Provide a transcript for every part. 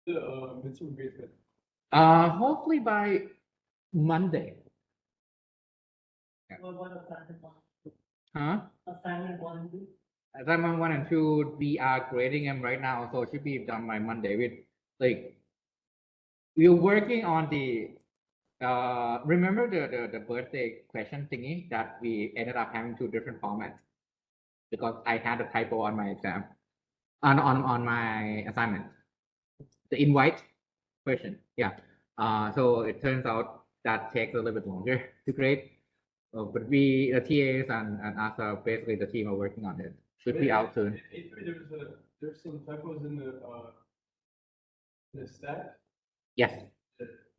The midterm grade. Hopefully by Monday. What assignment one? Huh? Assignment 1 and 2? Assignment 1 and 2, we are grading them right now, so it should be done by Monday. We're working on the remember the birthday question thingy that we ended up having 2 different formats because I had a typo on my exam on my assignment. The invite question, yeah. So it turns out that takes a little bit longer to grade. But we, the TAs and us, basically the team are working on it. Should be out soon. There's some typos in the stack. Yes.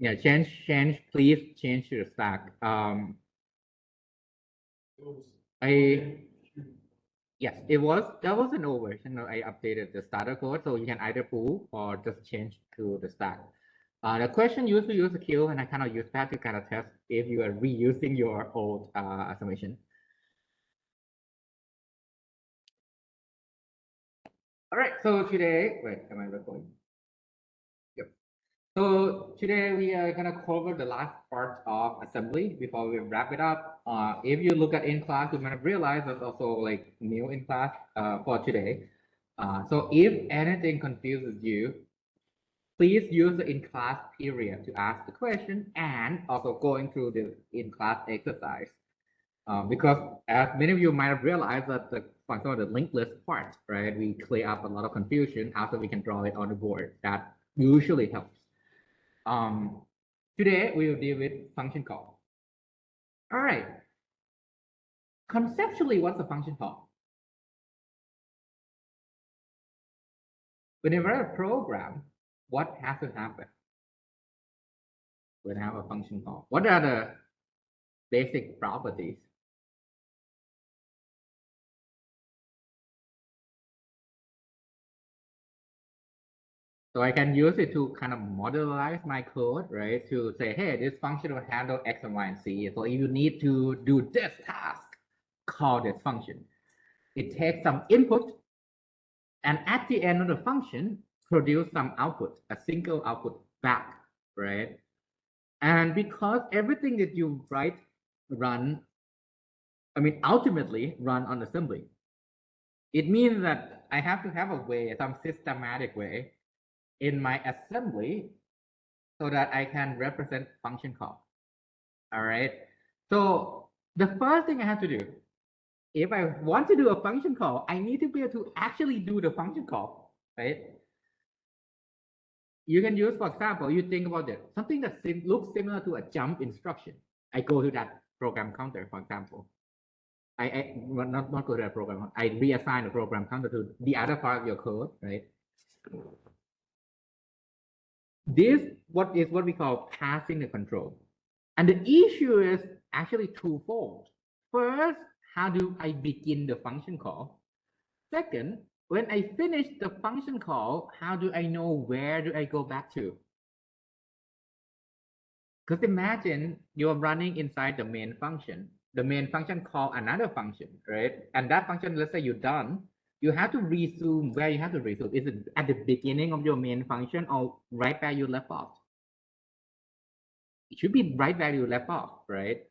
Yeah. Change. Please change to the stack. Yes, it was. That was an old version. I updated the starter code, so you can either pull or just change to the stack. The question used to use a queue, and I kind of use that to kind of test if you are reusing your old summation. All right, so today, wait, am I recording? Yep. So today we are gonna cover the last part of assembly before we wrap it up. If you look at in class, you might have realized there's also like new in class for today. So if anything confuses you, please use the in-class period to ask the question and also going through the in-class exercise. Because as many of you might have realized that for example, the linked list part, right, we clear up a lot of confusion after we can draw it on the board. That usually helps. Today we will deal with function call. All right. Conceptually, what's a function call? Whenever a program, what has to happen when I have a function call? What are the basic properties? So I can use it to kind of modelize my code, right? To say, hey, this function will handle X and Y and Z. So if you need to do this task, call this function. It takes some input, and at the end of the function, produce some output, a single output back, right? And because everything that you write, ultimately run on assembly, it means that I have to have a way, some systematic way in my assembly so that I can represent function call. All right. So the first thing I have to do, if I want to do a function call, I need to be able to actually do the function call, right? You can use, for example, you think about it, something that looks similar to a jump instruction. I go to that program counter, for example. I not go to that program. I reassign the program counter to the other part of your code, right? This what we call passing the control. And the issue is actually twofold. First, how do I begin the function call? Second, when I finish the function call, how do I know where do I go back to? Because imagine you're running inside the main function. The main function call another function, right? And that function, let's say you're done, you have to resume where you have to resume. Is it at the beginning of your main function or right where you left off? It should be right where you left off, right?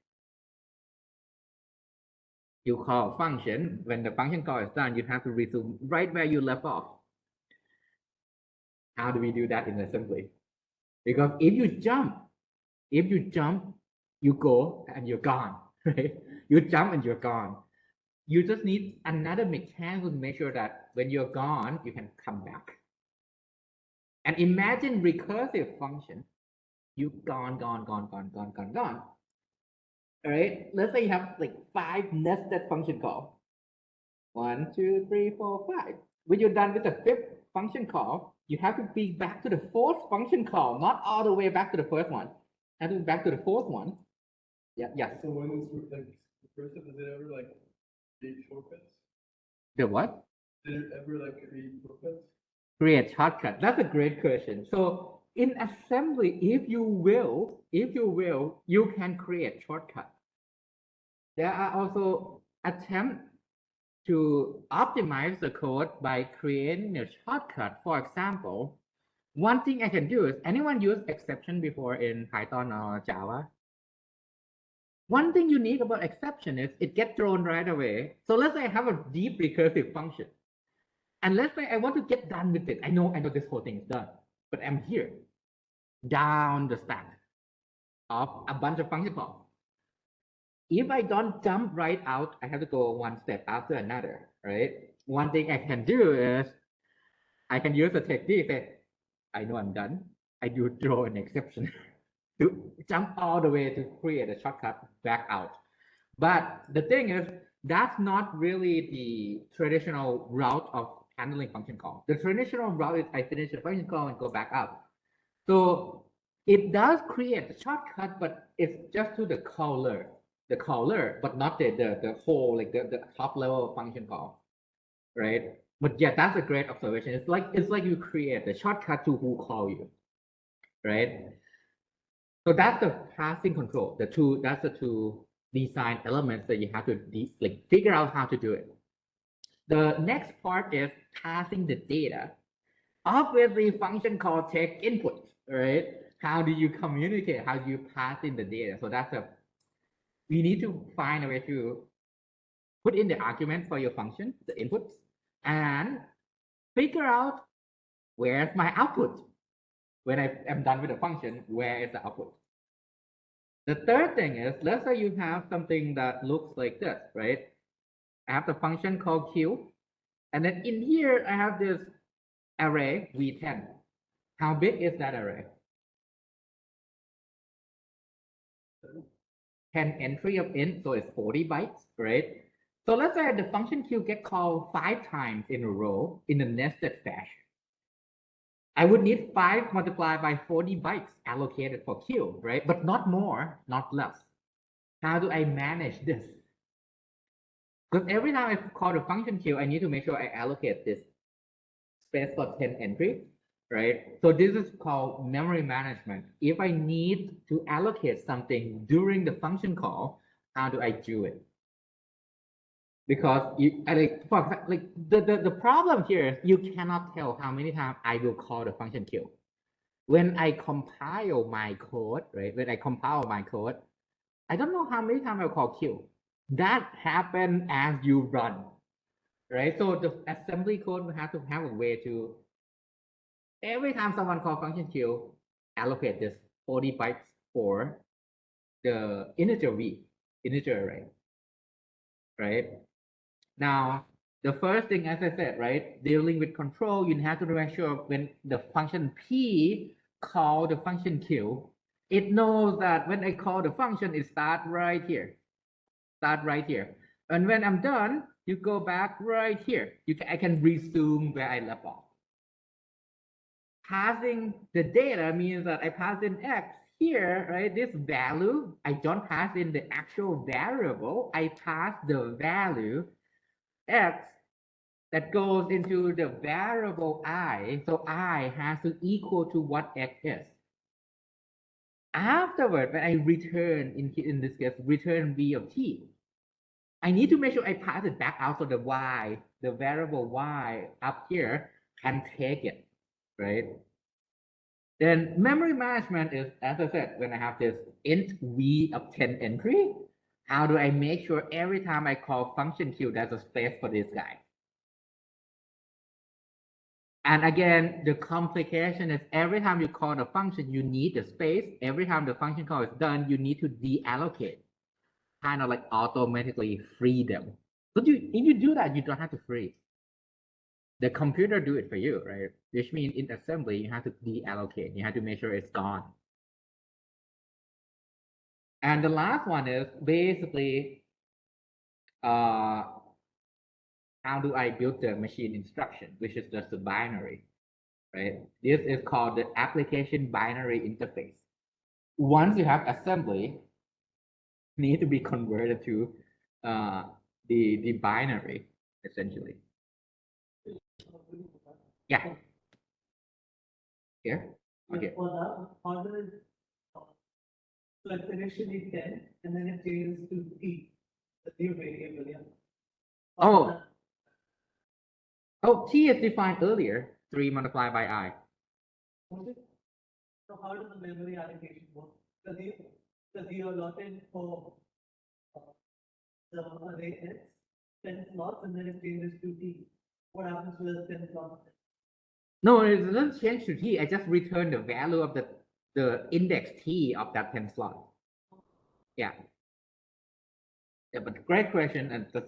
You call a function, when the function call is done, you have to resume right where you left off. How do we do that in assembly? Because if you jump, you go and you're gone, right? You jump and you're gone. You just need another mechanism to make sure that when you're gone, you can come back. And imagine recursive function. You gone. All right, let's say you have like 5 nested function call. 1, 2, 3, 4, 5. When you're done with the 5th function call, you have to be back to the 4th function call, not all the way back to the first one. Have to be back to the 4th one. Yeah. So when it's like recursive, does it ever like create shortcuts? The what? Did it ever like create shortcuts? Create shortcut. That's a great question. So in assembly, if you will, you can create shortcut. There are also attempts to optimize the code by creating a shortcut. For example, one thing I can do is, anyone use exception before in Python or Java? One thing unique about exception is it gets thrown right away. So let's say I have a deep recursive function. And let's say I want to get done with it. I know this whole thing is done, but I'm here down the stack of a bunch of function calls. If I don't jump right out, I have to go one step after another, right? One thing I can do is I can use the technique that I know I'm done. I do throw an exception to jump all the way to create a shortcut back out. But the thing is, that's not really the traditional route of handling function call. The traditional route is I finish the function call and go back out. So it does create a shortcut, but it's just to the caller, but not the whole, like the top level function call, right? But yeah, that's a great observation. It's like you create the shortcut to who call you, right? So that's the passing control. That's the two design elements that you have to figure out how to do it. The next part is passing the data. Obviously, function call take input, right? How do you communicate? How do you pass in the data? So we need to find a way to put in the argument for your function, the inputs, and figure out where's my output. When I am done with the function, where is the output? The third thing is, let's say you have something that looks like this, right? I have the function called Q, and then in here, I have this array V10. How big is that array? 10 entry of int, so it's 40 bytes, right? So let's say the function Q get called 5 times in a row in a nested fashion. I would need 5 multiplied by 40 bytes allocated for Q, right? But not more, not less. How do I manage this? Because every time I call the function Q, I need to make sure I allocate this space for 10 entry, right? So this is called memory management. If I need to allocate something during the function call, how do I do it? Because for example, the problem here is you cannot tell how many times I will call the function Q. When I compile my code, right? When I compile my code, I don't know how many times I'll call Q. That happens as you run, right? So the assembly code will have to have a way to, every time someone calls function Q, allocate this 40 bytes for the integer array, right? Now, the first thing, as I said, right, dealing with control, you have to make sure when the function P call the function Q, it knows that when I call the function, it starts right here. And when I'm done, you go back right here. I can resume where I left off. Passing the data means that I pass in X here, right? This value, I don't pass in the actual variable. I pass the value X that goes into the variable I. So I has to equal to what X is. Afterward, when I return, in this case, return V of T, I need to make sure I pass it back out so the Y, the variable Y up here can take it, right? Then memory management is, as I said, when I have this int V of 10 entry, how do I make sure every time I call function Q, there's a space for this guy? And again, the complication is every time you call the function, you need the space. Every time the function call is done, you need to deallocate, kind of like automatically free them. But if you do that, you don't have to freeze. The computer do it for you, right? Which means in assembly, you have to deallocate. You have to make sure it's gone. And the last one is basically, how do I build the machine instruction, which is just a binary, right? This is called the application binary interface. Once you have assembly, need to be converted to the binary, essentially. Yeah. Here? Okay. For the order, so it's initially 10, and then it changes to T, the new variable, yeah. Oh, T is defined earlier, 3 multiplied by I. Okay. So how does the memory allocation work? Does you allotted for the array S 10 slots and then it changes to T. What happens to the 10 slots? No, it doesn't change to T. I just return the value of the index T of that 10 slot. Yeah. Yeah, but great question, and just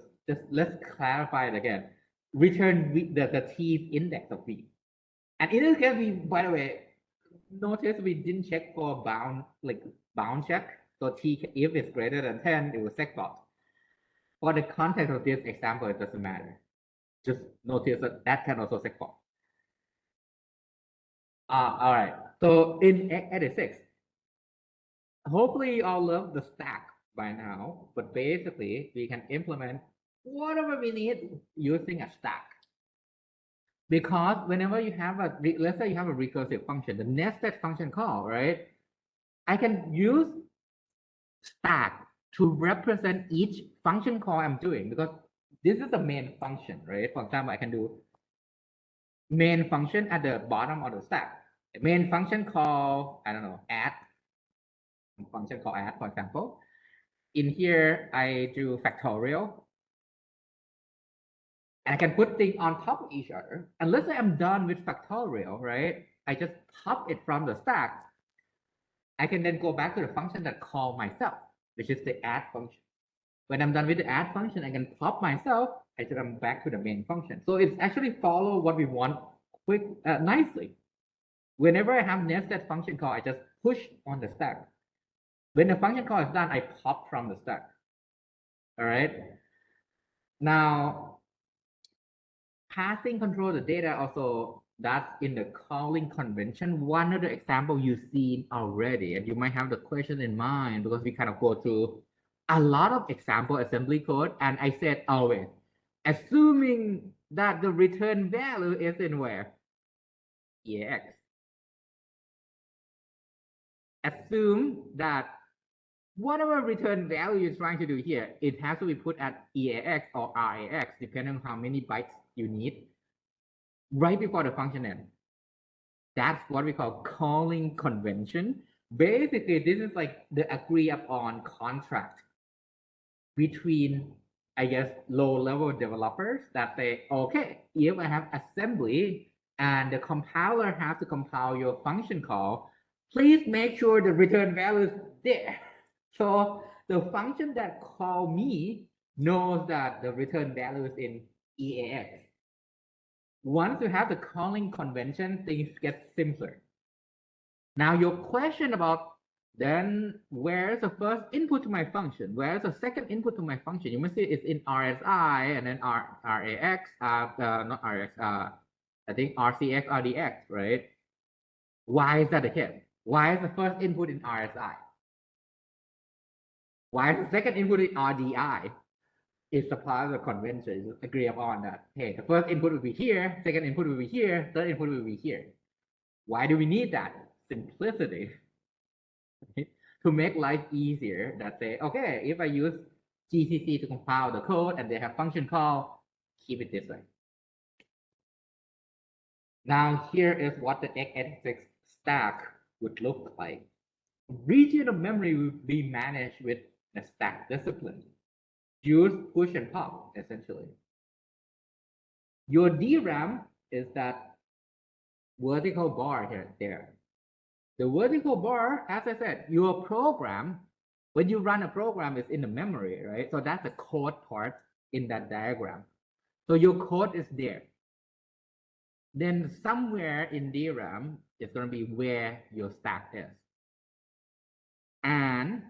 let's clarify it again. Return the T index of V. And in this case, we, by the way, notice we didn't check for bound check. So T, if it's greater than 10, it will segfault. For the context of this example, it doesn't matter. Just notice that can also segfault. All right. So in x86, hopefully you all love the stack by now, but basically we can implement whatever we need using a stack. Because whenever you have let's say you have a recursive function, the nested function call, right? I can use stack to represent each function call I'm doing, because this is the main function, right? For example, I can do main function at the bottom of the stack. Main function call, I don't know, add, function call add, for example. In here, I do factorial. And I can put things on top of each other. And let's say I'm done with factorial, right? I just pop it from the stack. I can then go back to the function that call myself, which is the add function. When I'm done with the add function, I can pop myself. I should come back to the main function. So it's actually follow what we want nicely. Whenever I have nested function call, I just push on the stack. When the function call is done, I pop from the stack. All right. Now, passing control the data also, that's in the calling convention. One of the examples you've seen already, and you might have the question in mind because we kind of go through a lot of example assembly code. And I said always, assuming that the return value is in where? EAX. Assume that whatever return value you're trying to do here, it has to be put at EAX or RAX, depending on how many bytes you need, right before the function end. That's what we call calling convention. Basically, this is like the agree upon contract between, I guess, low-level developers that say, okay, if I have assembly and the compiler has to compile your function call, please make sure the return value is there. So the function that call me knows that the return value is in EAX. Once you have the calling convention, things get simpler. Now your question about then where's the first input to my function? Where's the second input to my function? You must see it's in RSI and then RAX, not RAX, I think RCX, RDX, right? Why is that the case? Why is the first input in RSI? Why is the second input in RDI? It's a part of the convention. You agree upon that. Hey, the first input will be here, second input will be here, third input will be here. Why do we need that? Simplicity. To make life easier, that say, okay, if I use GCC to compile the code and they have function call, keep it this way. Now here is what the x86 stack would look like. Region of memory will be managed with a stack discipline. Use push and pop, essentially. Your DRAM is that vertical bar here, there. The vertical bar, as I said, your program, when you run a program, is in the memory, right? So that's the code part in that diagram. So your code is there. Then somewhere in DRAM is going to be where your stack is. And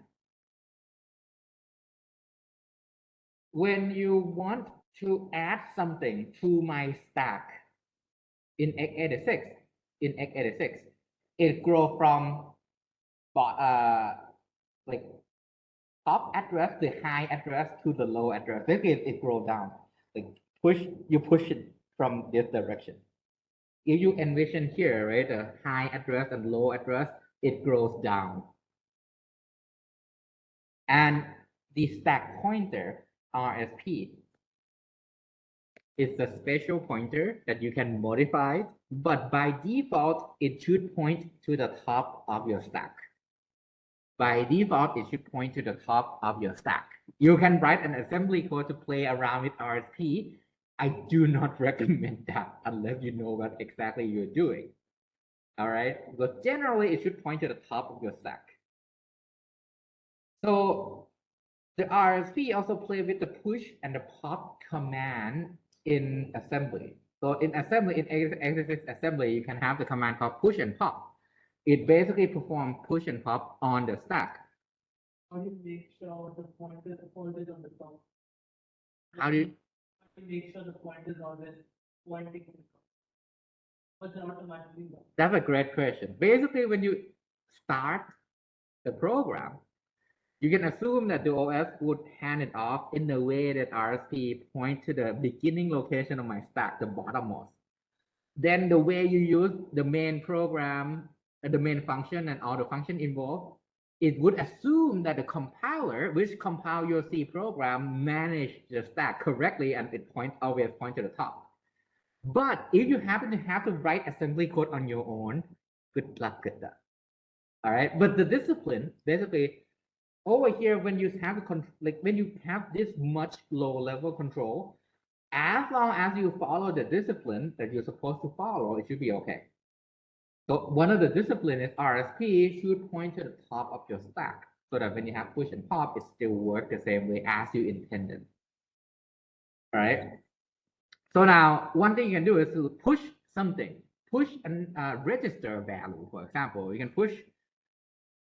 when you want to add something to my stack in x86, it grows from like top address, the high address to the low address. Basically, it grows down. Like you push it from this direction. If you envision here, right, the high address and low address, it grows down. And the stack pointer, RSP, It's a special pointer that you can modify, but by default, it should point to the top of your stack. By default, it should point to the top of your stack. You can write an assembly code to play around with RSP. I do not recommend that unless you know what exactly you're doing. All right, but generally it should point to the top of your stack. So the RSP also play with the push and the pop command in assembly. So in assembly, in x86 assembly, you can have the command called push and pop. It basically performs push and pop on the stack. How do you make sure the pointer is always on the top? How do you Make sure the pointer is always pointing to the top? But they're automatically done. That's a great question. Basically, when you start the program, you can assume that the OS would hand it off in the way that RSP point to the beginning location of my stack, the bottommost. Then the way you use the main program, the main function and all the function involved, it would assume that the compiler, which compile your C program, manage the stack correctly and it always point to the top. But if you happen to have to write assembly code on your own, good luck with that. All right, but the discipline, basically, over here, when you have when you have this much low level control, as long as you follow the discipline that you're supposed to follow, it should be okay. So one of the discipline is RSP should point to the top of your stack so that when you have push and pop, it still works the same way as you intended. All right. So now one thing you can do is to push something, push a register value, for example. You can push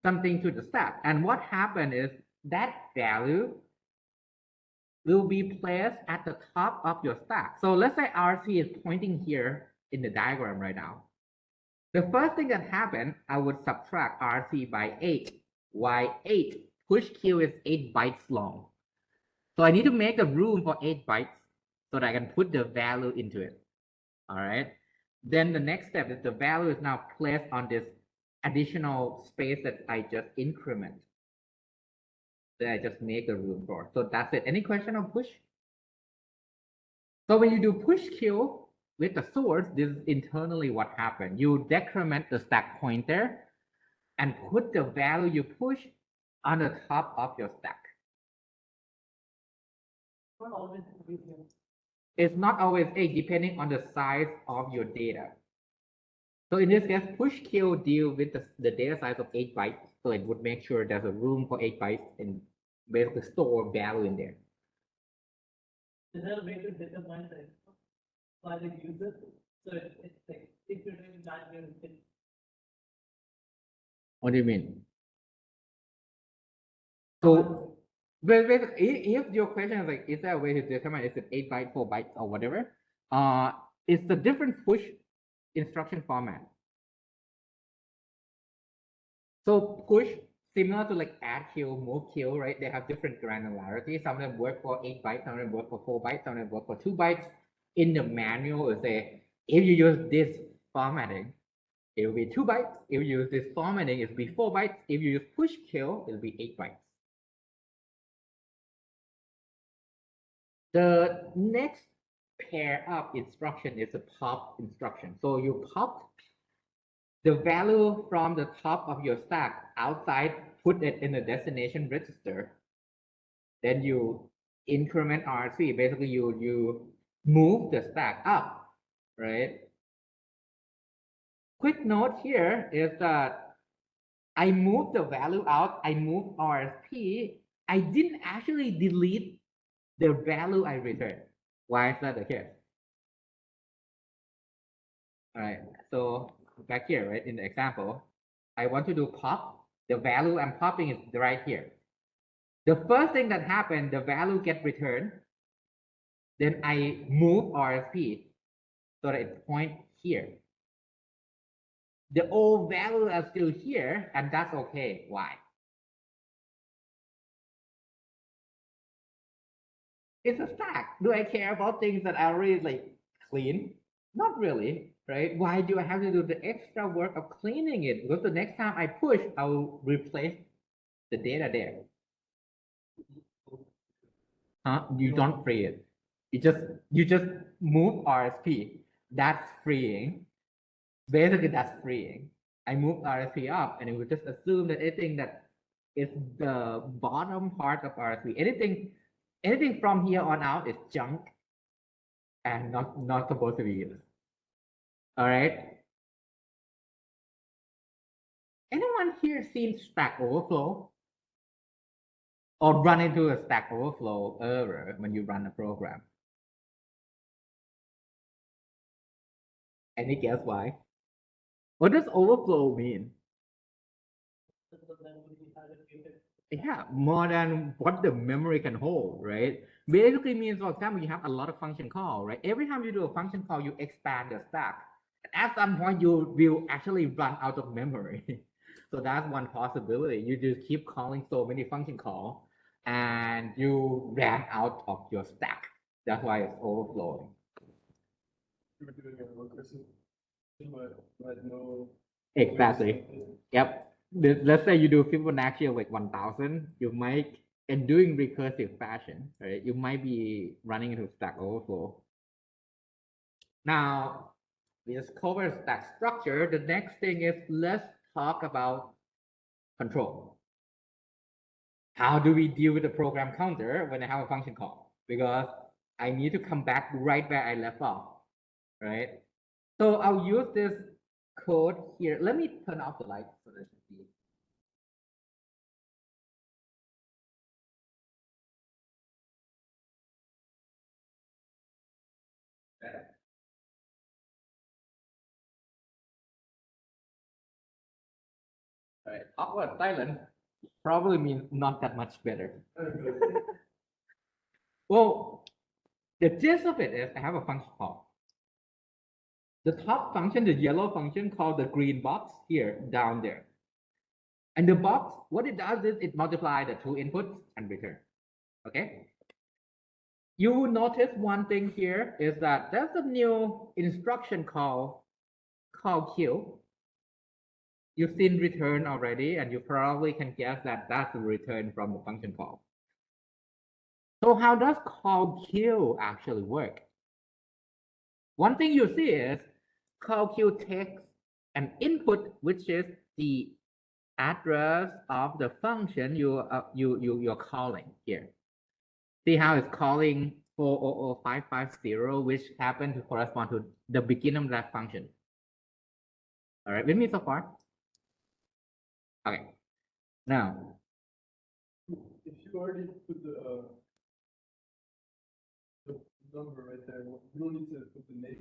something to the stack. And what happened is that value will be placed at the top of your stack. So let's say RC is pointing here in the diagram right now. The first thing that happened, I would subtract RC by 8. Why 8? Push Q is 8 bytes long. So I need to make a room for 8 bytes so that I can put the value into it. All right. Then the next step is the value is now placed on this additional space that I just increment. That I just make a room for. So that's it. Any question on push? So when you do push Q with the source, this is internally what happened. You decrement the stack pointer and put the value you push on the top of your stack. Not always easier. It's not always 8, depending on the size of your data. So in this case, push Q deal with the data size of 8 bytes. So it would make sure there's a room for 8 bytes and basically store value in there. Is there a way to determine the by the user? So it's like if you're doing that, What do you mean? So basically, if your question is like, is there a way to determine is it 8 bytes, 4 bytes, or whatever? It's a different push instruction format. So push, similar to like add kill, move kill, right? They have different granularity. Some of them work for 8 bytes, some of them work for 4 bytes, some of them work for 2 bytes. In the manual, it say if you use this formatting, it will be 2 bytes. If you use this formatting, it will be 4 bytes. If you use push kill, it will be 8 bytes. The next pair of instruction is a pop instruction. So you pop the value from the top of your stack outside, put it in the destination register. Then you increment RC. Basically, you move the stack up, right? Quick note here is that I moved the value out. I moved RSP. I didn't actually delete the value I returned. Why is that the case? All right, so back here, right, in the example, I want to do pop. The value I'm popping is right here. The first thing that happened, the value gets returned. Then I move RSP so that it points here. The old values are still here, and that's okay. Why? It's a stack. Do I care about things that are really like clean? Not really, right? Why do I have to do the extra work of cleaning it? Because the next time I push, I'll replace the data there. Huh? You don't free it. You just move RSP. That's freeing. Basically, that's freeing. I move RSP up, and it would just assume that anything that is the bottom part of RSP, anything from here on out is junk and not supposed to be used. All right. Anyone here seen Stack Overflow or run into a Stack Overflow error when you run a program? Any guess why? What does overflow mean? Yeah, more than what the memory can hold, right? Basically means, for example, you have a lot of function call, right? Every time you do a function call, you expand the stack. At some point, you will actually run out of memory. So that's one possibility. You just keep calling so many function call, and you ran out of your stack. That's why it's overflowing. Exactly. Yep. Let's say you do Fibonacci of like 1000, you might, and doing recursive fashion, right? You might be running into Stack Overflow. Now, we just covered stack structure. The next thing is let's talk about control. How do we deal with the program counter when I have a function call? Because I need to come back right where I left off, right? So I'll use this code here. Let me turn off the light so that you see. Right. Awkward silence probably means not that much better. Well, the gist of it is I have a function call. The top function, the yellow function called the green box here, down there. And the box, what it does is it multiplies the two inputs and return. Okay. You will notice one thing here is that there's a new instruction call Q. You've seen return already, and you probably can guess that that's the return from the function call. So how does call Q actually work? One thing you see is call Q takes an input, which is the address of the function you're calling here. See how it's calling 400550, which happen to correspond to the beginning of that function. All right, with me so far? Okay. Now, if you already put the number right there, you don't need to put the name.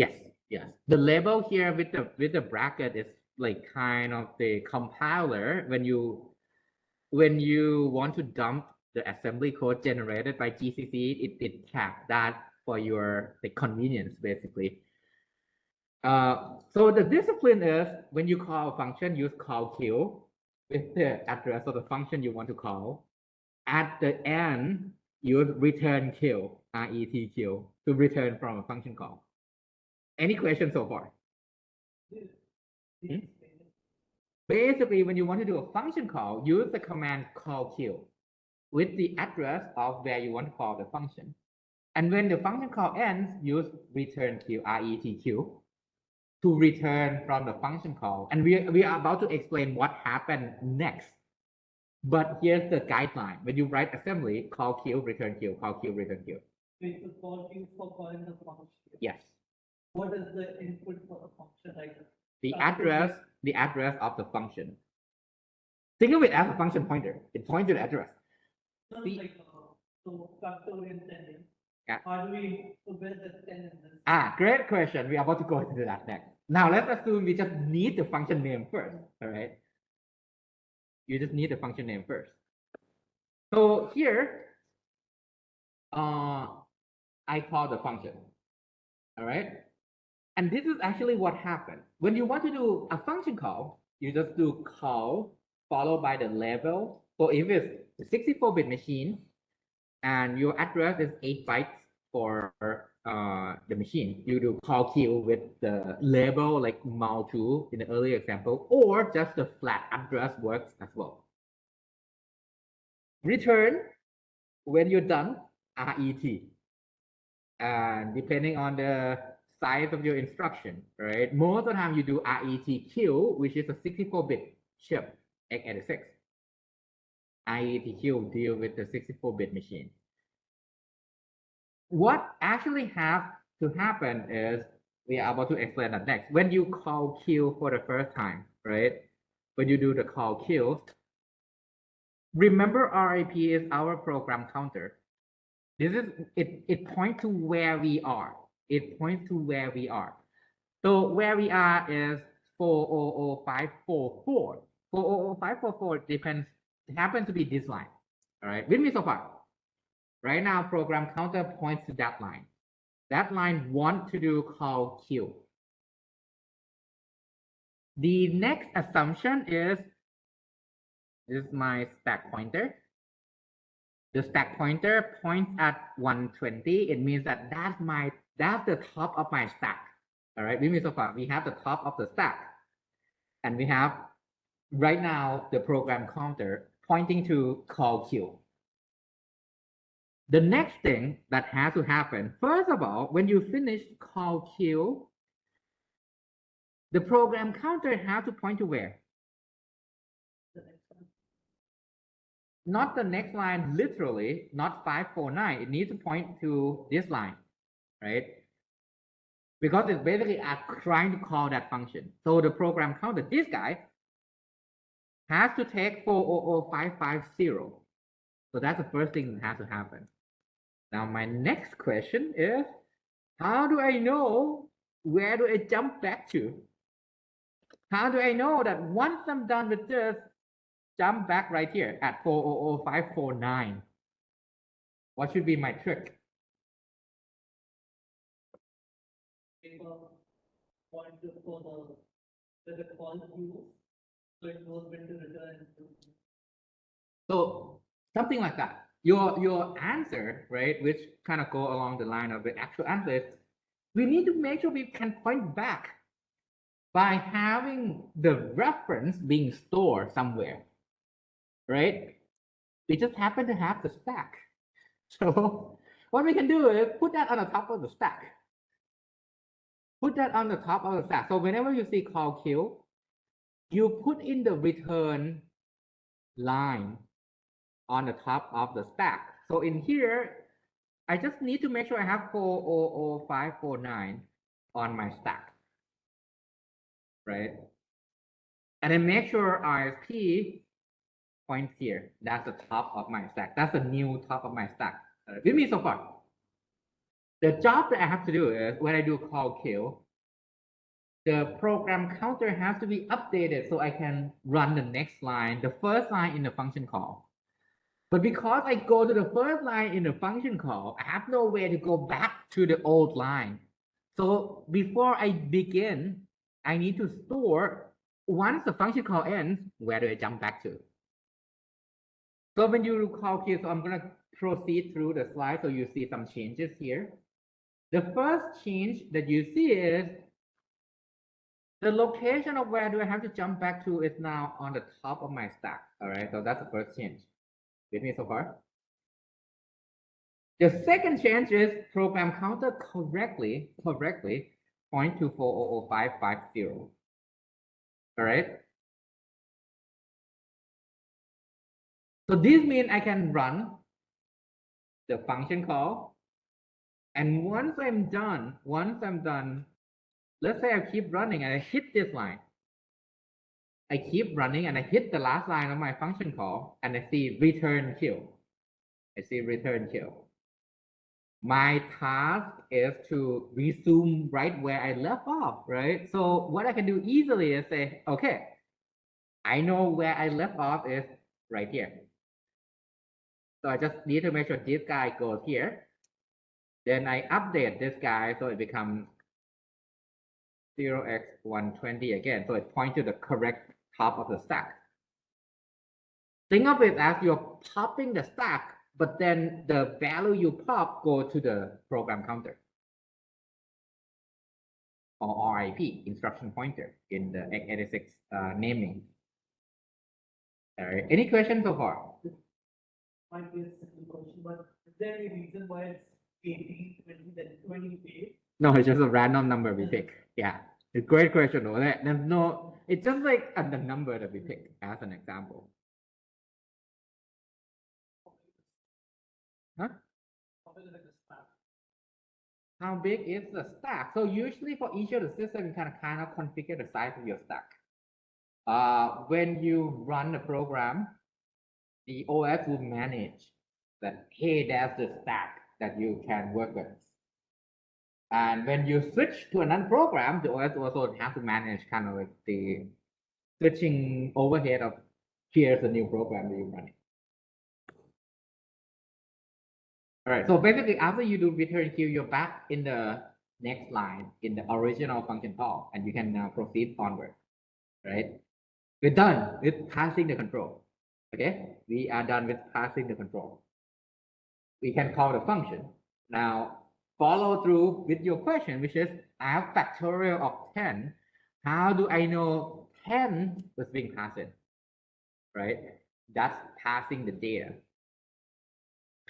yes, yes. The label here with the bracket is like kind of the compiler when you want to dump the assembly code generated by GCC, it checks that for your convenience basically. So the discipline is when you call a function, use call Q with the address of the function you want to call. At the end, use return Q, RETQ, to return from a function call. Any questions so far? Basically, when you want to do a function call, use the command call Q with the address of where you want to call the function. And when the function call ends, use return Q, RETQ, to return from the function call. And we are about to explain what happened next. But here's the guideline. When you write assembly, call Q, return Q, call Q, return Q. Wait, so call Q for calling the function. Yes. What is the input for the function? Like the address of the function. Think of it as a function pointer. It points to the address. No, like, so factorial sending. Yeah. How do we where the 10 in this? Great question. We are about to go into that next. Now let's assume we just need the function name first. All right. You just need the function name first. So here, I call the function. All right. And this is actually what happened. When you want to do a function call, you just do call followed by the label. So if it's a 64-bit machine and your address is 8 bytes for the machine, you do call Q with the label like mul2 in the earlier example, or just the flat address works as well. Return when you're done, RET. And depending on the size of your instruction, right? Most of the time you do RETQ, which is a 64-bit chip, x86. RETQ deal with the 64-bit machine. What actually have to happen is, we are about to explain that next. When you call Q for the first time, right? When you do the call Q, remember RIP is our program counter. This is, it points to where we are. It points to where we are. So where we are is 400544. 400544 depends, happens to be this line. All right, with me so far. Right now, program counter points to that line. That line want to do call Q. The next assumption is, this is my stack pointer. The stack pointer points at 120. It means that that's the top of my stack. All right, with me so far, we have the top of the stack. And we have right now the program counter pointing to call Q. The next thing that has to happen, first of all, when you finish call Q, the program counter has to point to where? Not the next line, literally, not 549. It needs to point to this line, right? Because it's basically trying to call that function. So the program counter, this guy, has to take 400550. So that's the first thing that has to happen. Now, my next question is, how do I know where do I jump back to? How do I know that once I'm done with this, jump back right here at 400549? What should be my trick? Point for the call queue, so it knows when to return. So something like that. Your answer, right, which kind of go along the line of the actual answer is, we need to make sure we can point back by having the reference being stored somewhere, right? We just happen to have the stack. So what we can do is put that on the top of the stack. Put that on the top of the stack. So whenever you see call Q, you put in the return line on the top of the stack. So in here, I just need to make sure I have 400549 on my stack, right? And then make sure RSP points here. That's the top of my stack. That's the new top of my stack. With me so far. The job that I have to do is, when I do call Q, the program counter has to be updated so I can run the next line, the first line in the function call. But because I go to the first line in the function call, I have no way to go back to the old line. So before I begin, I need to store, once the function call ends, where do I jump back to? So when you call Q, so I'm going to proceed through the slide so you see some changes here. The first change that you see is, the location of where do I have to jump back to is now on the top of my stack. All right, so that's the first change. With me so far? The second change is program counter correctly point to 400550. All right. So this means I can run the function call. And once I'm done, let's say I keep running and I hit this line. I keep running and I hit the last line of my function call and I see return Q. I see return Q. My task is to resume right where I left off, right? So what I can do easily is say, okay, I know where I left off is right here. So I just need to make sure this guy goes here. Then I update this guy so it becomes 0x120 again. So it points to the correct top of the stack. Think of it as you're popping the stack, but then the value you pop go to the program counter, or RIP, instruction pointer, in the x86 naming. All right. Any questions so far? might be a simple question, but is there any reason why it's 18, 20, then 28? No, it's just a random number we pick. Yeah, it's a great question. Though. There's no, it's just like the number that we pick as an example. Huh? How big is the stack? So usually for each of the system, you can kind of configure the size of your stack. When you run the program, the OS will manage that, hey, that's the stack that you can work with. And when you switch to another program, the OS also has to manage kind of like the switching overhead of here's a new program that you're running. All right, so basically after you do return queue, you're back in the next line in the original function call, and you can now proceed onward, right? We're done with passing the control, okay? We are done with passing the control. We can call the function. Now, follow through with your question, which is, I have factorial of 10. How do I know 10 was being passed in, right? That's passing the data.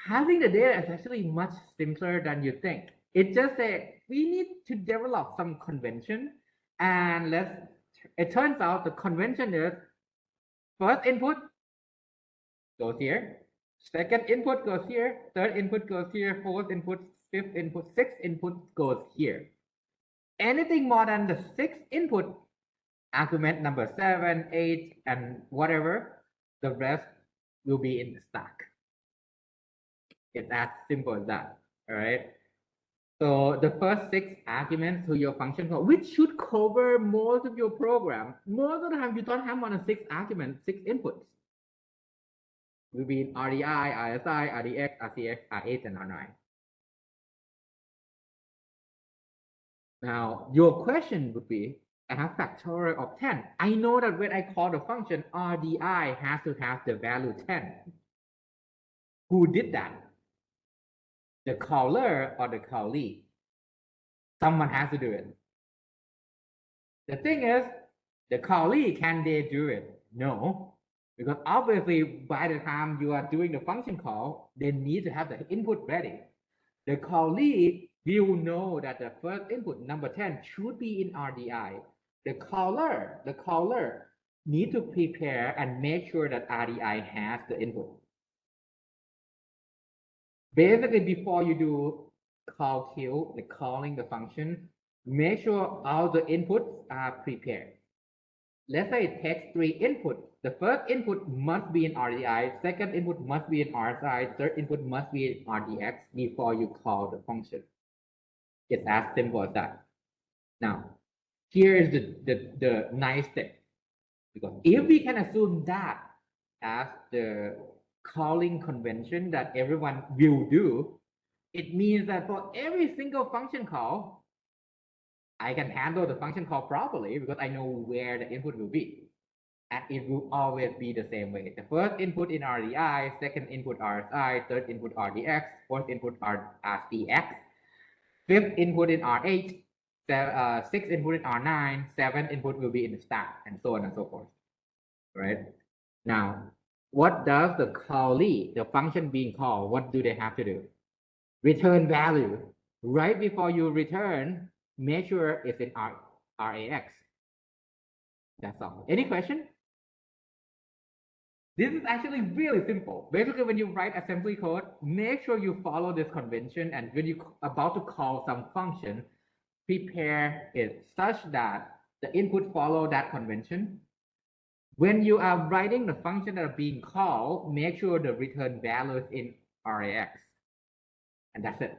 Passing the data is actually much simpler than you think. It just says we need to develop some convention, and it turns out the convention is first input goes here, second input goes here, third input goes here, fourth input, fifth input, sixth input goes here. Anything more than the sixth input, argument number 7, 8, and whatever, the rest will be in the stack. It's as simple as that. All right. So the first 6 arguments to your function call, which should cover most of your program. Most of the time, you don't have more than 6 arguments, 6 inputs. Will be in RDI, RSI, RDX, RCX, R8, and R9. Now, your question would be, I have factorial of 10. I know that when I call the function, RDI has to have the value 10. Who did that? The caller or the callee? Someone has to do it. The thing is, the callee, can they do it? No, because obviously by the time you are doing the function call, they need to have the input ready. The callee will know that the first input, number 10, should be in RDI. The caller need to prepare and make sure that RDI has the input. Basically, before you do call queue, like calling the function, make sure all the inputs are prepared. Let's say it takes 3 inputs. The first input must be in RDI, second input must be in RSI, third input must be in RDX before you call the function. It's as simple as that. Now, here is the nice thing. Because if we can assume that as the calling convention that everyone will do, it means that for every single function call, I can handle the function call properly because I know where the input will be. And it will always be the same way. The first input in RDI, second input RSI, third input RDX, fourth input RCX, fifth input in R8, sixth input in R9, seventh input will be in the stack, and so on and so forth. Right? Now, what does the callee, the function being called, what do they have to do? Return value. Right before you return, make sure it's in RAX. That's all. Any question? This is actually really simple. Basically, when you write assembly code, make sure you follow this convention, and when you're about to call some function, prepare it such that the input follow that convention. When you are writing the function that are being called, make sure the return value is in RAX. And that's it.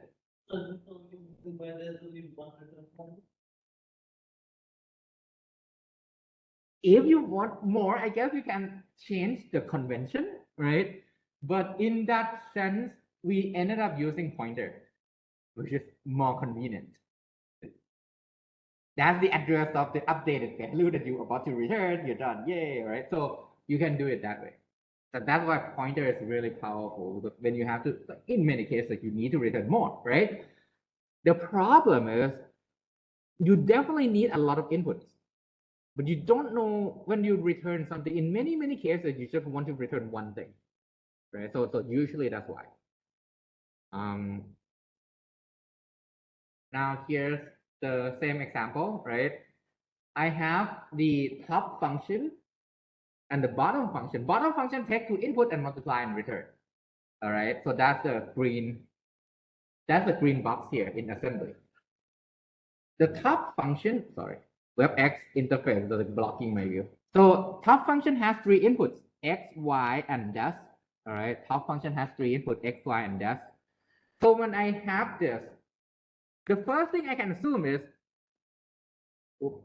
If you want more, I guess you can change the convention, right? But in that sense, we ended up using pointer, which is more convenient. That's the address of the updated value that you're about to return. You're done, yay, right? So you can do it that way. So that's why pointer is really powerful, because when you have to, in many cases, you need to return more, right? The problem is you definitely need a lot of inputs, but you don't know when you return something. In many cases, you just want to return one thing. right? So usually that's why. Now here's the same example, right? I have the top function and the bottom function. Bottom function take to input and multiply and return. All right, so that's the green box here in assembly. The top function, sorry, WebEx interface is blocking my view. So top function has three inputs, x, y, and dash. All right, top function has three inputs, x, y, and dash. So when I have this, the first thing I can assume is, oops,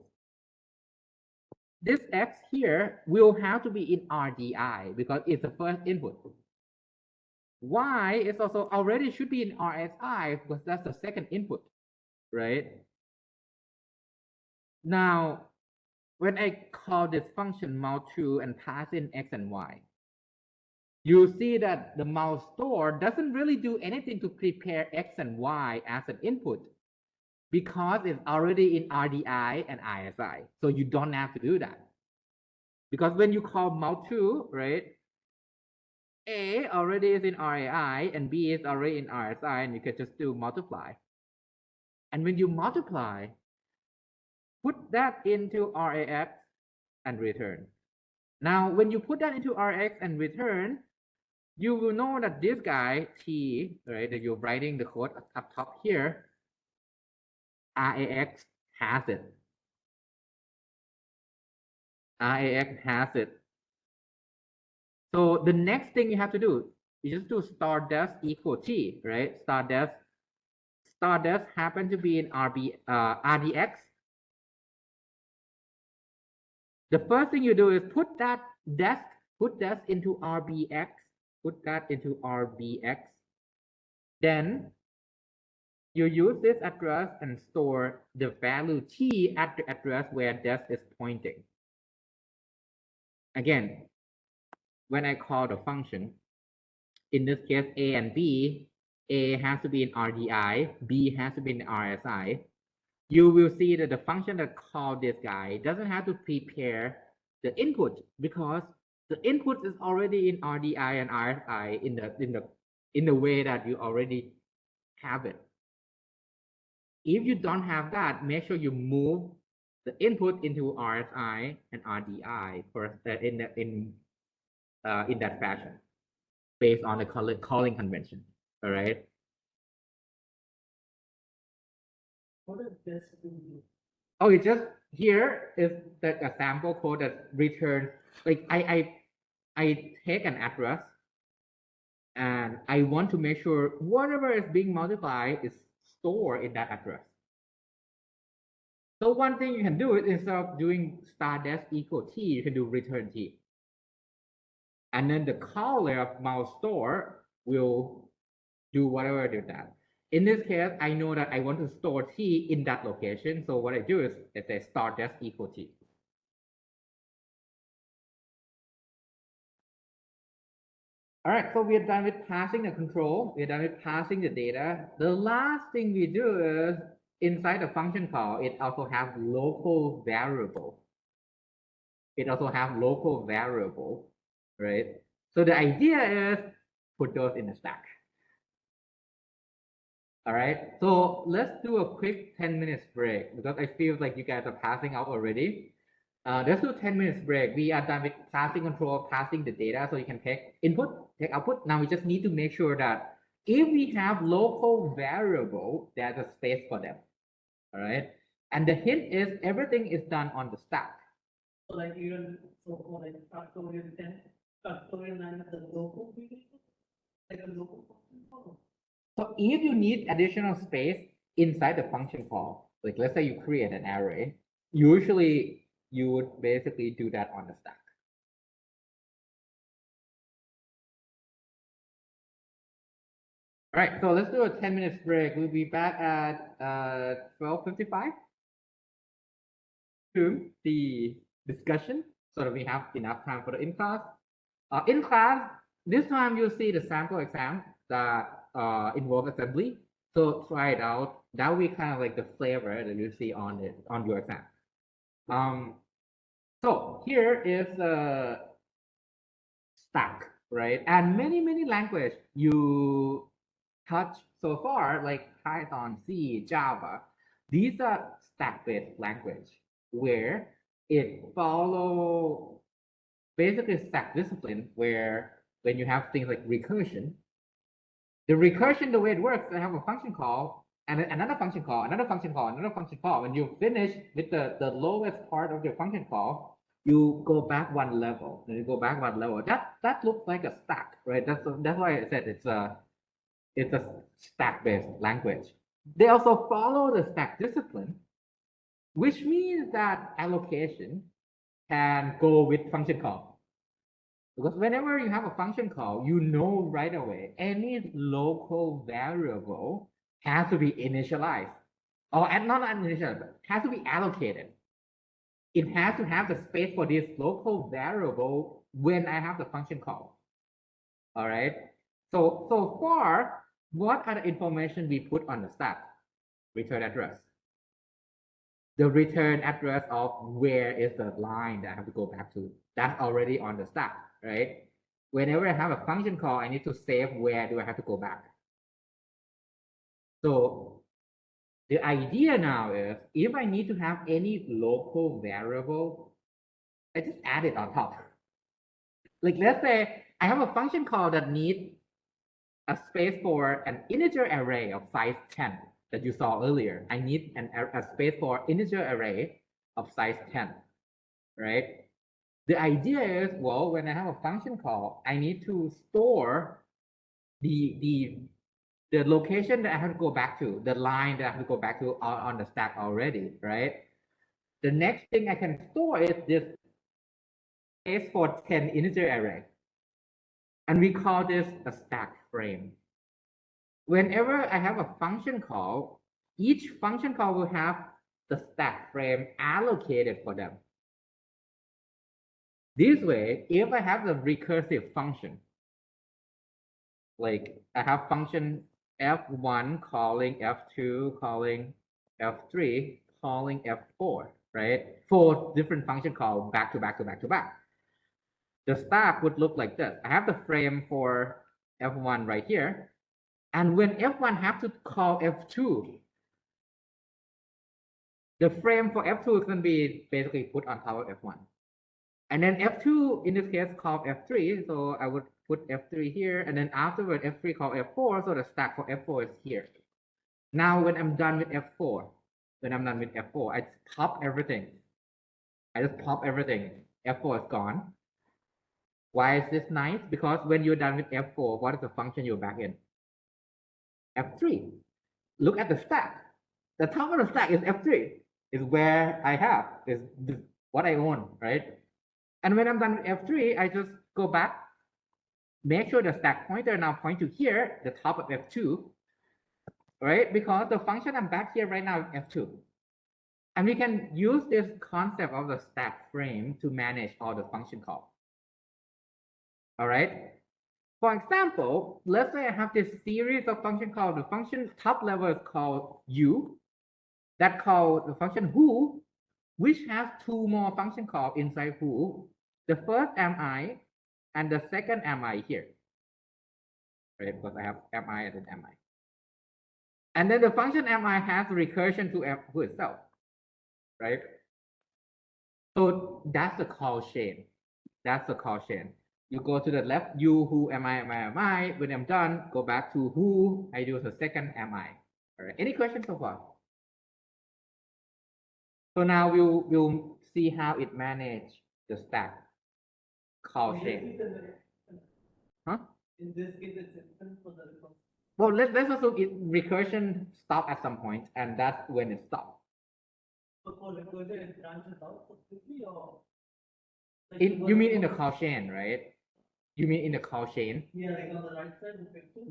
this x here will have to be in RDI because it's the first input. Y is also already should be in RSI because that's the second input, right? Now, when I call this function mouse2 and pass in x and y, you see that the mouse store doesn't really do anything to prepare x and y as an input because it's already in RDI and ISI. So you don't have to do that. Because when you call mouse2, right, A already is in RAI and B is already in RSI, and you can just do multiply. And when you multiply, put that into RAX and return. Now, when you put that into RX and return, you will know that this guy, T, right, that you're writing the code up top here, RAX has it. RAX has it. So the next thing you have to do, you just do star dash equal T, right? Star dash happen to be in RDX. The first thing you do is put that into RBX, put that into RBX. Then you use this address and store the value T at the address where desk is pointing. Again, when I call the function, in this case, A and B, A has to be in RDI, B has to be in RSI. You will see that the function that called this guy doesn't have to prepare the input because the input is already in RDI and RSI in the way that you already have it. If you don't have that, make sure you move the input into RSI and RDI for in that fashion, based on the calling convention. All right. What is this do? Oh, it just here is that a sample code that returns, like I take an address and I want to make sure whatever is being multiplied is stored in that address. So one thing you can do is instead of doing star dash equal T, you can do return T. And then the caller of mouse store will do whatever do that. In this case, I know that I want to store T in that location. So what I do is I say star dash equal T. All right, so we are done with passing the control. We're done with passing the data. The last thing we do is inside the function call, it also has local variable. It also has local variable, right? So the idea is put those in the stack. All right, so let's do a quick 10 minutes break because I feel like you guys are passing out already. Let's do 10 minutes break. We are done with passing control, passing the data, so you can take input, take output. Now we just need to make sure that if we have local variable, there's a space for them. All right, and the hint is everything is done on the stack. So like even so for like factorial 10, factorial 9 is the local variable, like a local function. So if you need additional space inside the function call, like let's say you create an array, usually you would basically do that on the stack. All right, so let's do a 10 minutes break. We'll be back at 12:55 to the discussion so that we have enough time for the in-class. In class, this time you'll see the sample exam that involve assembly. So try it out. That will be kind of like the flavor that you see on your exam. So here is a stack. right? And many language you touch so far, like Python, C, Java, these are stack-based language where it follow basically stack discipline, where when you have things like recursion, the recursion, the way it works, I have a function call and another function call, another function call, another function call. When you finish with the lowest part of your function call, you go back one level. Then you go back one level. That looks like a stack, right? That's why I said it's a stack-based language. They also follow the stack discipline, which means that allocation can go with function call. Because whenever you have a function call, you know right away any local variable has to be initialized. Or not initialized, but has to be allocated. It has to have the space for this local variable when I have the function call. All right. So far, what are the information we put on the stack? Return address. The return address of where is the line that I have to go back to. That's already on the stack, right? Whenever I have a function call, I need to save where do I have to go back. So the idea now is if I need to have any local variable, I just add it on top. Like let's say I have a function call that needs a space for an integer array of size 10 that you saw earlier. I need a space for integer array of size 10, right? The idea is, well, when I have a function call, I need to store the location that I have to go back to, the line that I have to go back to on the stack already, right? The next thing I can store is this space for 10 integer array. And we call this a stack frame. Whenever I have a function call, each function call will have the stack frame allocated for them. This way, if I have the recursive function, like I have function f1 calling f2, calling f3, calling f4, right? 4 different function calls back to back to back to back. The stack would look like this. I have the frame for f1 right here. And when f1 have to call f2, the frame for f2 is going to be basically put on top of f1. And then f2 in this case called f3, so I would put f3 here, and then afterward f3 called f4, so the stack for f4 is here. Now when I'm done with f4, I just pop everything. F4 is gone. Why is this nice? Because when you're done with f4, what is the function you're back in? f3. Look at the stack. The top of the stack is f3, is where I have, is what I own, right? And when I'm done with f3, I just go back, make sure the stack pointer now point to here, the top of f2, right? Because the function I'm back here right now is f2. And we can use this concept of the stack frame to manage all the function calls. All right. For example, let's say I have this series of function calls. The function top level is called u. That called the function who, which has 2 more function calls inside who. The first mi and the second mi here, right? Because I have mi and then mi. And then the function mi has recursion to who itself, right? So that's the call chain. You go to the left, u, who, mi. When I'm done, go back to who. I do the second mi. All right. Any questions so far? So now we'll see how it manages the stack call chain. Huh? In this case, it's different for the recursion. Well, let's assume recursion stop at some point, and that's when it stops. So for recursion, it branches out so quickly, or? You mean in the call chain, right? You mean in the call chain? Yeah, like on the right side.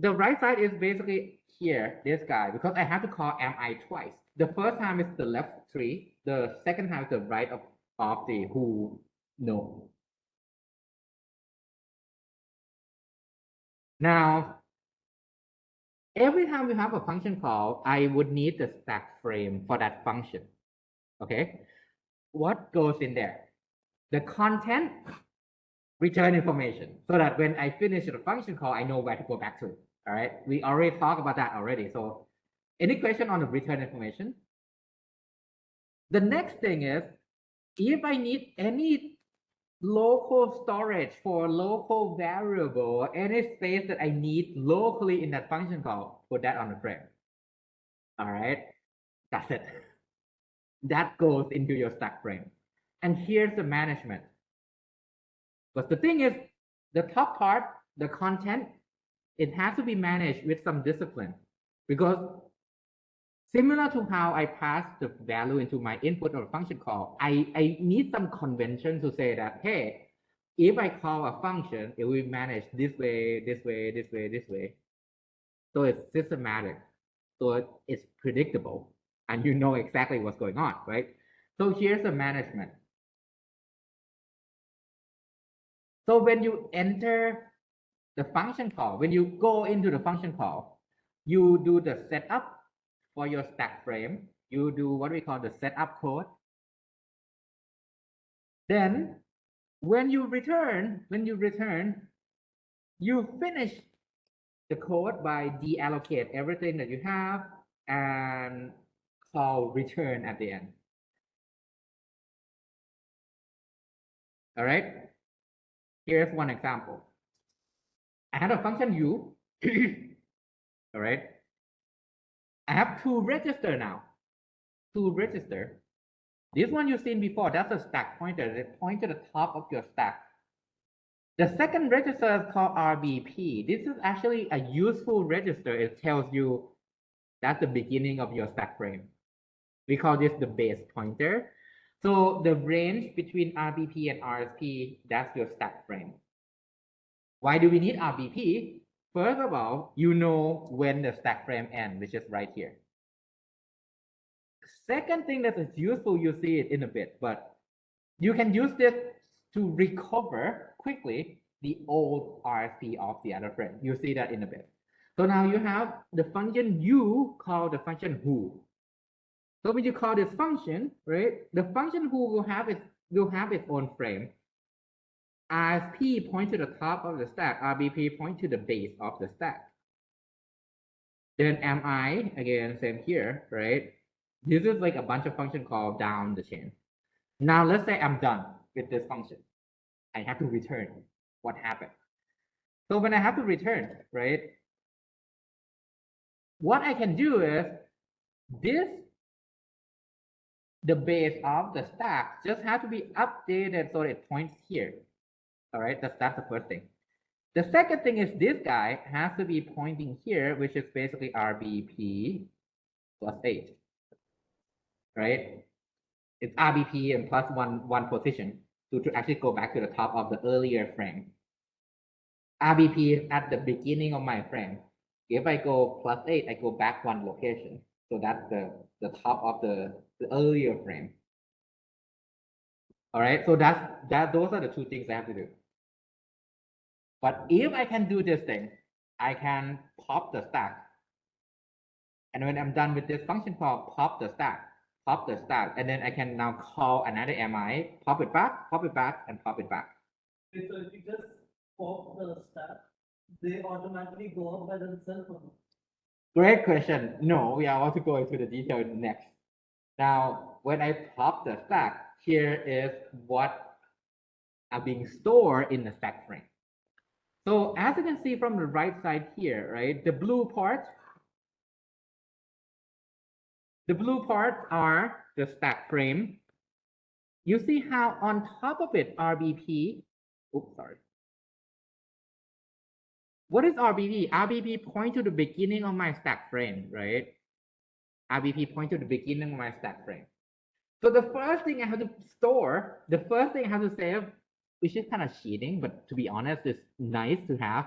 The right side is basically here, this guy, because I have to call mi twice. The first time is the left tree. The second time is the right of the who node. Now, every time we have a function call, I would need the stack frame for that function. Okay, what goes in there? The content return information so that when I finish the function call, I know where to go back to. All right. We already talked about that already. So any question on the return information? The next thing is, if I need any local storage for local variable, any space that I need locally in that function call, put that on the frame. All right. That's it. That goes into your stack frame. And here's the management. But the thing is, the top part, the content, it has to be managed with some discipline, because similar to how I pass the value into my input or function call, I need some convention to say that, hey, if I call a function, it will be managed this way, this way, this way, this way. So it's systematic. So it's predictable and you know exactly what's going on, right? So here's the management. So when you enter the function call, when you go into the function call, you do the setup for your stack frame. You do what we call the setup code. Then when you return, you finish the code by deallocate everything that you have and call return at the end. All right. Here's one example. I have a function u. All right. I have two register now. Two register. This one you've seen before, that's a stack pointer. It points to the top of your stack. The second register is called RBP. This is actually a useful register. It tells you that's the beginning of your stack frame. We call this the base pointer. So the range between RBP and RSP, that's your stack frame. Why do we need RBP? First of all, you know when the stack frame ends, which is right here. Second thing that is useful, you see it in a bit, but you can use this to recover quickly the old RSP of the other frame. You see that in a bit. So now you have the function u called the function who. So when you call this function, right, the function who will have its own frame. RSP points to the top of the stack. RBP points to the base of the stack. Then MI, again, same here, right? This is like a bunch of function call down the chain. Now let's say I'm done with this function. I have to return what happened. So when I have to return, right? What I can do is this, the base of the stack just has to be updated so it points here. All right, that's the first thing. The second thing is this guy has to be pointing here, which is basically RBP plus 8, right? It's RBP and plus one position to actually go back to the top of the earlier frame. RBP is at the beginning of my frame. If I go plus 8, I go back one location. So that's the top of the earlier frame. All right, so those are the two things I have to do. But if I can do this thing, I can pop the stack. And when I'm done with this function call, pop the stack, and then I can now call another MI, pop it back, and pop it back. Okay, so if you just pop the stack, they automatically go up by themselves. Great question. No, we are about to go into the detail next. Now, when I pop the stack, here is what are being stored in the stack frame. So as you can see from the right side here, right, the blue parts are the stack frame. You see how on top of it, RBP, oops, sorry. What is RBP? RBP point to the beginning of my stack frame, right? RBP point to the beginning of my stack frame. So the first thing I have to store, the first thing I have to save, which is kind of cheating, but to be honest, it's nice to have.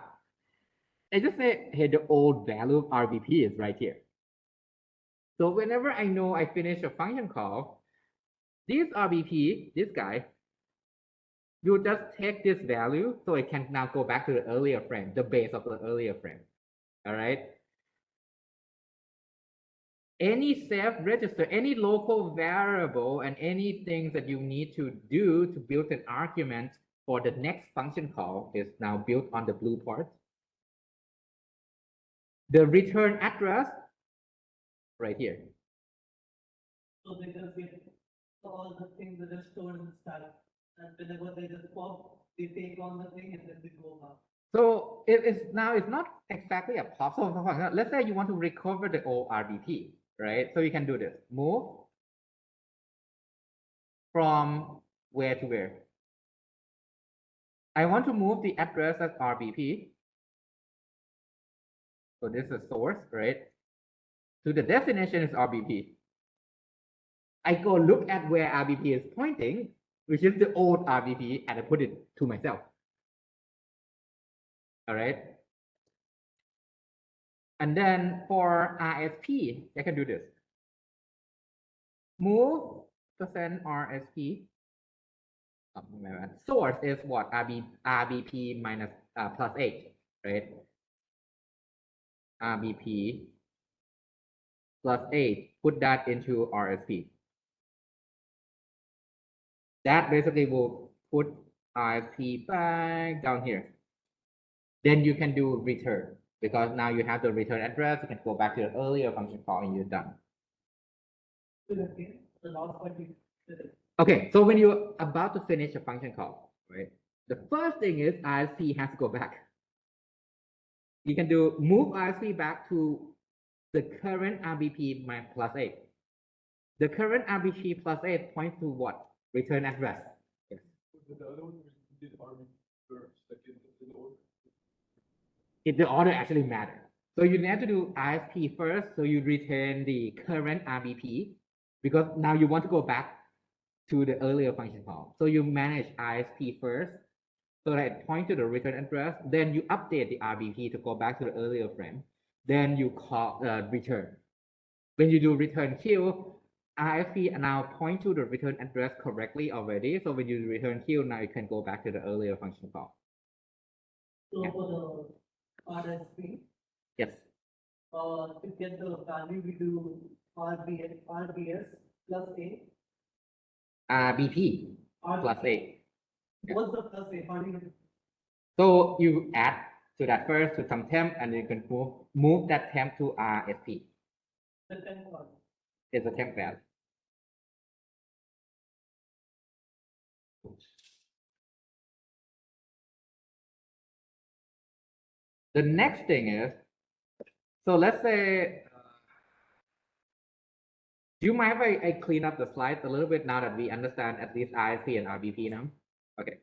I just say, hey, the old value of RBP is right here. So whenever I know I finish a function call, this RBP, this guy, you just take this value so it can now go back to the earlier frame, the base of the earlier frame. All right. Any self register, any local variable, and anything that you need to do to build an argument for the next function call is now built on the blue part. The return address right here. So they just get all the things that are stored in the stack, and whenever they just pop, they take on the thing and then they go back. So it's not exactly a pop. So let's say you want to recover the old RBP, right? So you can do this. Move from where to where? I want to move the address of RBP. So this is source, right? To the destination is RBP. I go look at where RBP is pointing, which is the old RBP, and I put it to myself. All right. And then for RSP, I can do this. Move %RSP. Oh, my bad. Source is what? RBP minus plus 8, right? RBP plus 8. Put that into RSP. That basically will put RSP back down here. Then you can do return, because now you have the return address. You can go back to the earlier function call and you're done. Okay, so when you're about to finish a function call, right? The first thing is RSP has to go back. You can do move RSP back to the current RBP plus 8. The current RBP plus 8 points to what? Return address. Yes. The other one we did RBP first, like in order. The order actually matters. So you need to do RSP first, so you return the current RBP, because now you want to go back to the earlier function call. So you manage RSP first, so that it points to the return address. Then you update the RBP to go back to the earlier frame. Then you call return. When you do return Q, RSP now point to the return address correctly already. So when you return Q, now you can go back to the earlier function call. So Yeah. for the RSP, Yes. to get the value, we do RBS plus 8. RBP plus 8. Yeah. What's the plus 8? How do you? So you add to that first to some temp, and you can move that temp to RSP. The 10 one. It's a temp value. The next thing is, so let's say, do you mind if I clean up the slides a little bit now that we understand at least RSP and RBP now? Okay.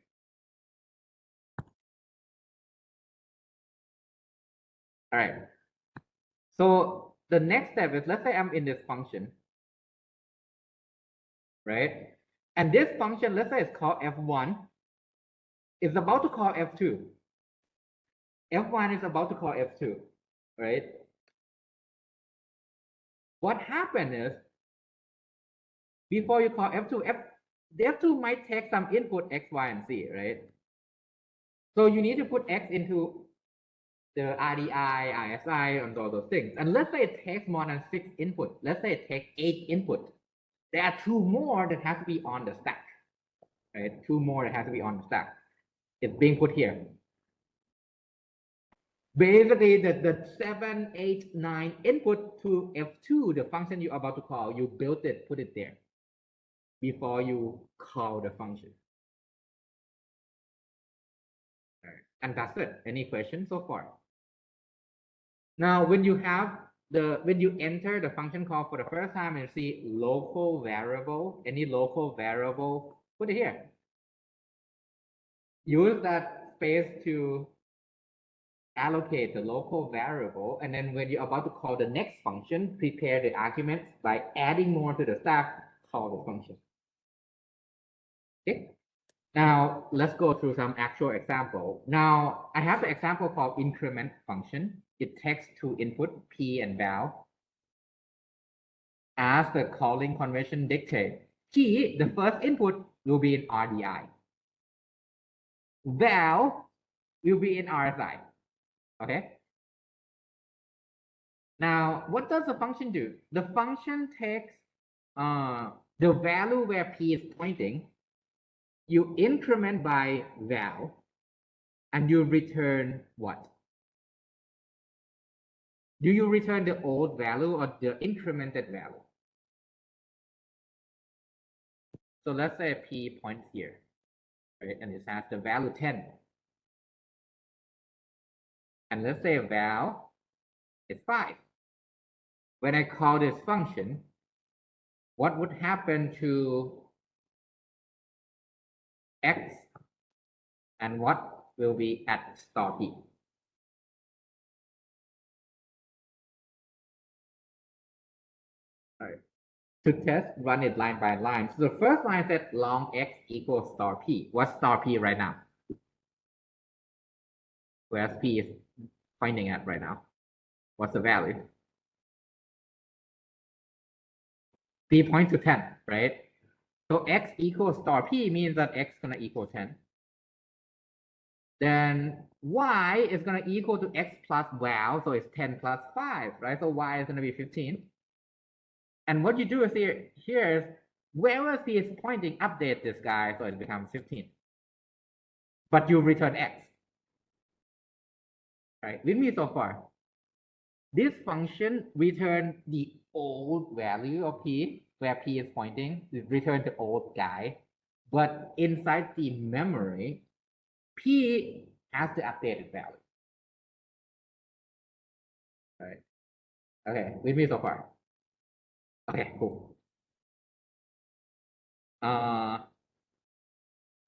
All right. So the next step is, let's say I'm in this function, right? And this function, let's say it's called F1, is about to call F2. F1 is about to call F2, right? What happened is, before you call F2, the F2 might take some input X, Y, and Z, right? So you need to put X into the RDI, ISI, and all those things. And let's say it takes more than 6 input. Let's say it takes 8 input. There are 2 more that have to be on the stack, right? 2 more that have to be on the stack. It's being put here. Basically, the 7, 8, 9 input to F2, the function you're about to call, you built it, put it there before you call the function. All right. And that's it. Any questions so far? Now, when you enter the function call for the first time and see local variable, any local variable, put it here. Use that space to allocate the local variable, and then when you're about to call the next function, prepare the arguments by adding more to the stack, call the function. Okay. Now let's go through some actual example. Now I have the example called increment function. It takes 2 input, P and val. As the calling convention dictates, P, the first input, will be in RDI. Val will be in RSI. Okay. Now, what does the function do? The function takes the value where P is pointing you increment by val, and you return what? Do you return the old value or the incremented value? So let's say P points here, right? And it has the value 10. And let's say val is 5. When I call this function, what would happen to x and what will be at star P? All right. To test, run it line by line. So the first line said long x equals star P. What's star P right now? Where's P is pointing at right now? What's the value? P points to 10, right? So x equals star P means that x is gonna equal 10. Then y is gonna equal to x plus val, so it's 10 plus 5, right? So y is gonna be 15. And what you do is here is wherever P is pointing, update this guy so it becomes 15. But you return x. Right? With me so far. This function returns the old value of P, where P is pointing, return the old guy. But inside the memory, P has the updated value. Right? Okay, with me so far. Okay, cool.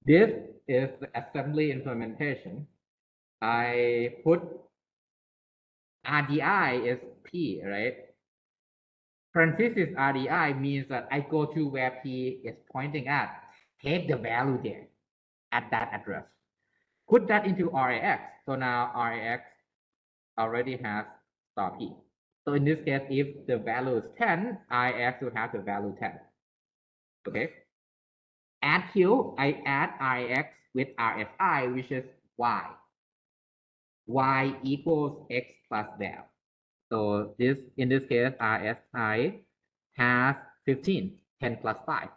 This is the assembly implementation. I put RDI is P, right? Parenthesis RDI means that I go to where P is pointing at, take the value there at that address. Put that into RAX. So now RAX already has star P. So in this case, if the value is 10, RAX will have the value 10. Okay. Add Q, I add RAX with RFI, which is Y. Y equals X plus val. So this, in this case, RSI has 15, 10 plus 5.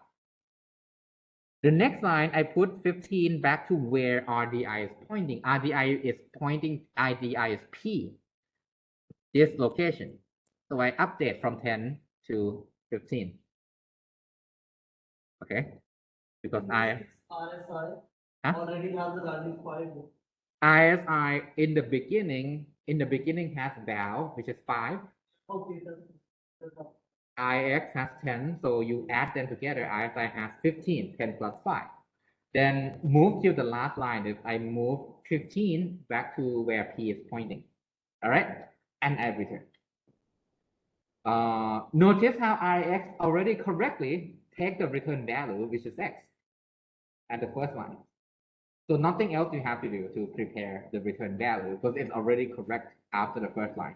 The next line, I put 15 back to where RDI is pointing. RDI is pointing, RDI is P, this location. So I update from 10 to 15. Okay, because RSI huh? already has the value 5. RSI in the beginning has val, which is 5. Okay, that's all. IX has 10, so you add them together. ISI has 15, 10 plus 5. Then move to the last line is I move 15 back to where P is pointing. All right, and I return. Notice how IX already correctly take the return value, which is X, at the first line. So nothing else you have to do to prepare the return value because it's already correct after the first line.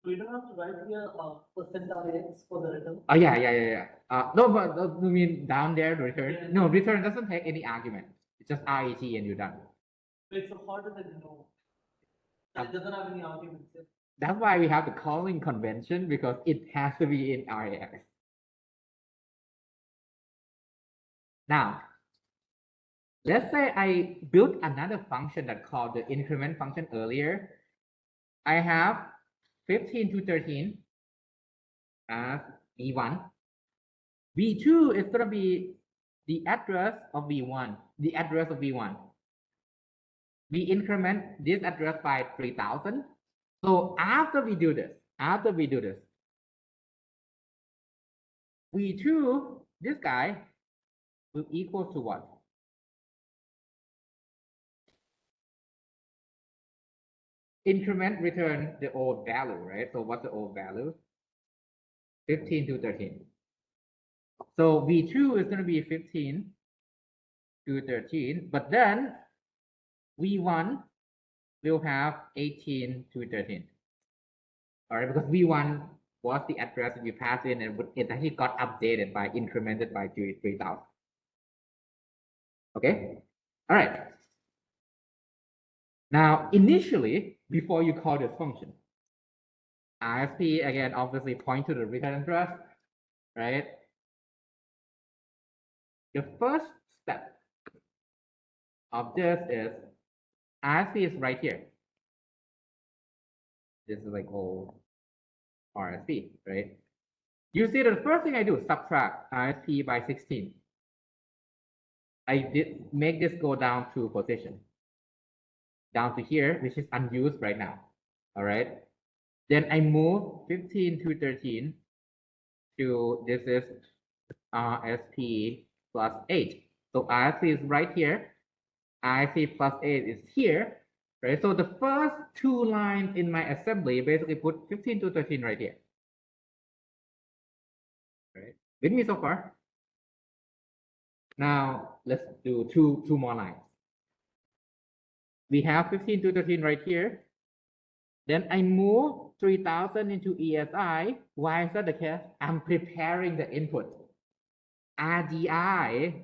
We don't have to write here percent RX for the return. Oh yeah. No, but you mean down there return? Yeah. No, return doesn't take any argument. It's just RET and you're done. It's so harder than no. It doesn't have any arguments. That's why we have the calling convention because it has to be in RAX. Now, let's say I built another function that called the increment function earlier. I have 15 to 13 as V1. V2 is going to be the address of V1, the address of V1. We increment this address by 3000. So after we do this, V2, this guy will equal to what? Increment return the old value, right? So what's the old value? 15 to 13. So V2 is going to be 15 to 13, but then V1 will have 18 to 13. All right, because V1 was the address that you pass in and it actually got updated by incremented by 3000. Okay, all right. Now, initially, before you call this function, ISP again obviously point to the return address, right? The first step of this is RSP is right here. This is like old RSP, right? You see the first thing I do, subtract RSP by 16. I did make this go down to position, down to here, which is unused right now. All right. Then I move 15 to 13 to this is RSP plus 8. So RSP is right here. RSP plus 8 is here. Right. So the first two lines in my assembly basically put 15 to 13 right here. Right. With me so far? Now let's do two more lines. We have 15 to 13 right here. Then I move 3000 into ESI. Why is that the case? I'm preparing the input. RDI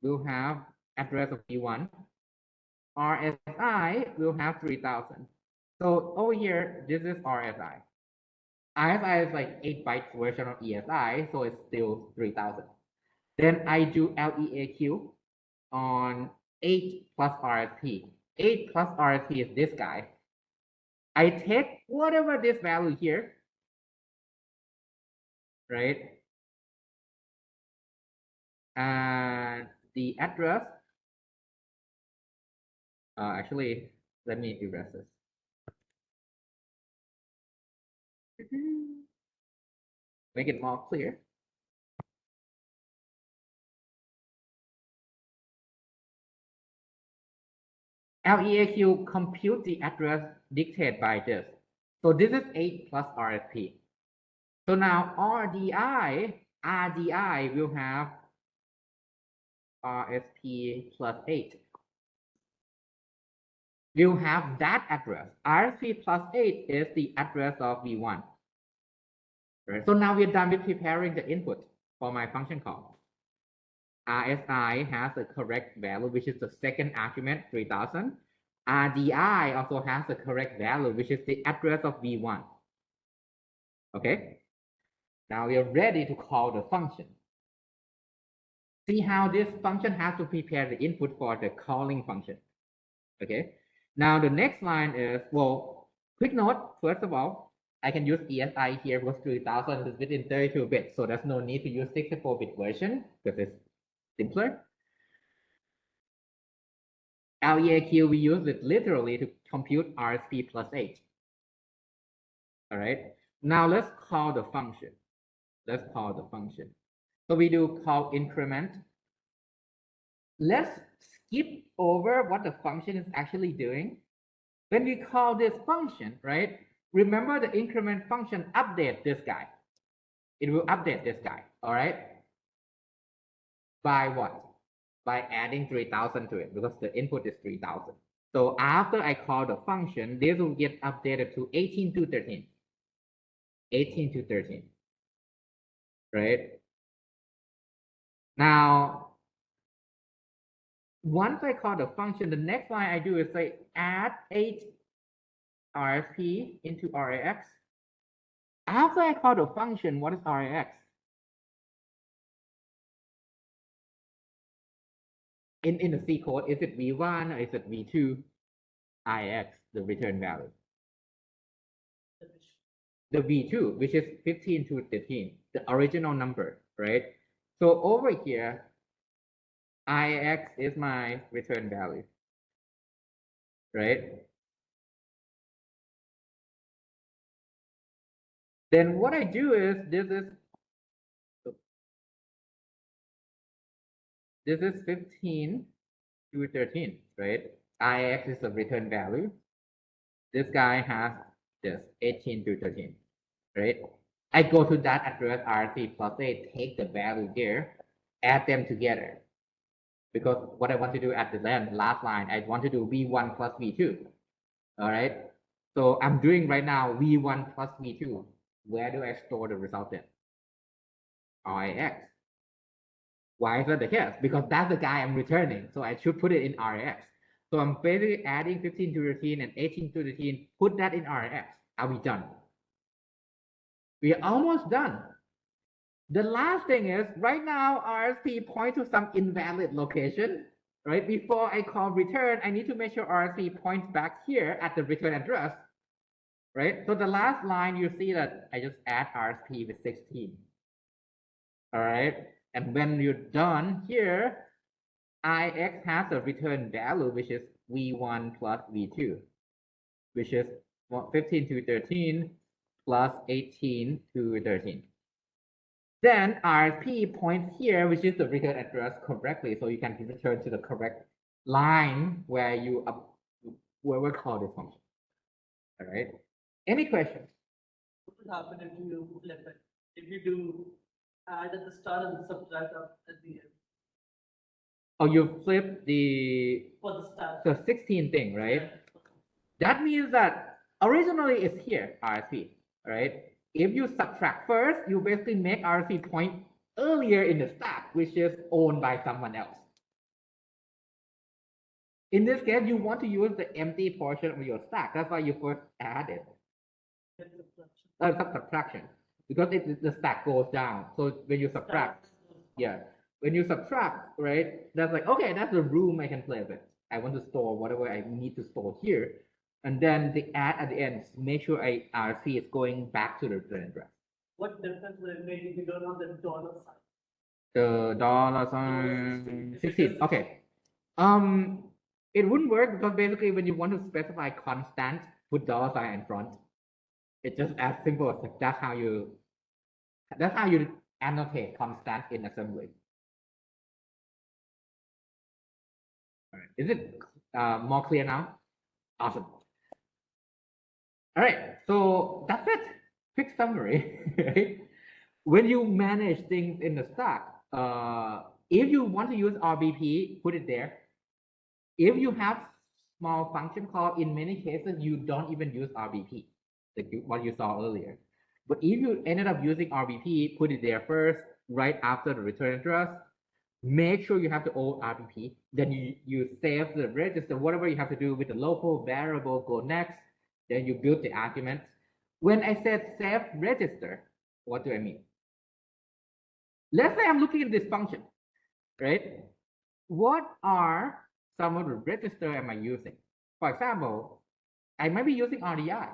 will have address of V1. RSI will have 3000. So over here, this is RSI. RSI is like 8 bytes version of ESI, so it's still 3000. Then I do LEAQ on 8 plus RSP. 8 plus RSP is this guy. I take whatever this value here, right? And the address, actually, let me erase this. Make it more clear. LEAQ compute the address dictated by this. So this is 8 plus RSP. So now RDI will have RSP plus 8. We'll have that address. RSP plus 8 is the address of V1. Right? So now we're done with preparing the input for my function call. RSI has the correct value, which is the second argument, 3000. RDI also has the correct value, which is the address of V1. Okay. Now we are ready to call the function. See how this function has to prepare the input for the calling function. Okay. Now the next line is, well, quick note, first of all, I can use ESI here because 3000 is within 32 bits. So there's no need to use 64-bit version because it's simpler. LEAQ, we use it literally to compute RSP plus 8. All right. Now let's call the function. So we do call increment. Let's skip over what the function is actually doing. When we call this function, right? Remember the increment function update this guy. It will update this guy, all right? By what? By adding 3000 to it because the input is 3000. So after I call the function, this will get updated to 18 to 13. 18 to 13, right? Now, once I call the function, the next line I do is say add 8 RSP into RAX. After I call the function, what is RAX? In the C code, is it V1 or is it V2? IX, the return value. The V2, which is 15 to 13, the original number, right? So over here, IX is my return value, right? Then what I do is this is 15 to 13, right? IX is the return value. This guy has this 18 to 13, right? I go to that address RC plus 8, take the value here, add them together. Because what I want to do at the last line, I want to do V1 plus V2. All right. So I'm doing right now V1 plus V2. Where do I store the result in? RAX. Why is that the case? Because that's the guy I'm returning. So I should put it in RAX. So I'm basically adding 15 to 13 and 18 to 13, put that in RAX. Are we done? We are almost done. The last thing is right now RSP point to some invalid location. right? Before I call return, I need to make sure RSP points back here at the return address, right? So the last line, you see that I just add RSP with 16. All right. And when you're done here, IX has a return value, which is V1 plus V2, which is 15 to 13 plus 18 to 13. Then RSP points here, which is the return address correctly. So you can return to the correct line where you where we call this function. All right. Any questions? What would happen if you flip it? If you do add at the start and subtract at the end? Oh, you flip the For the start. the 16 thing, right? That means that originally it's here, RSP, right? If you subtract first, you basically make RSP point earlier in the stack, which is owned by someone else. In this case, you want to use the empty portion of your stack. That's why you first add it. Subtraction, because the stack goes down. So when you subtract, yeah, when you subtract, right, that's like, okay, that's the room I can play with. I want to store whatever I need to store here. And then the add at the end, make sure RSP is going back to the return address. What difference will it make if you don't have the dollar sign? The dollar sign 16. Okay. It wouldn't work because basically when you want to specify constant, put dollar sign in front. It's just as simple as that. That's how you annotate constant in assembly. All right. Is it more clear now? Awesome. All right, so that's it. Quick summary. Right? When you manage things in the stack, if you want to use RBP, put it there. If you have small function call, in many cases, you don't even use RBP, like what you saw earlier. But if you ended up using RBP, put it there first, right after the return address. Make sure you have the old RBP. Then you save the register, whatever you have to do with the local variable, go next. Then you build the arguments. When I said save register, what do I mean? Let's say I'm looking at this function, right? What are some of the register am I using? For example, I might be using RDI.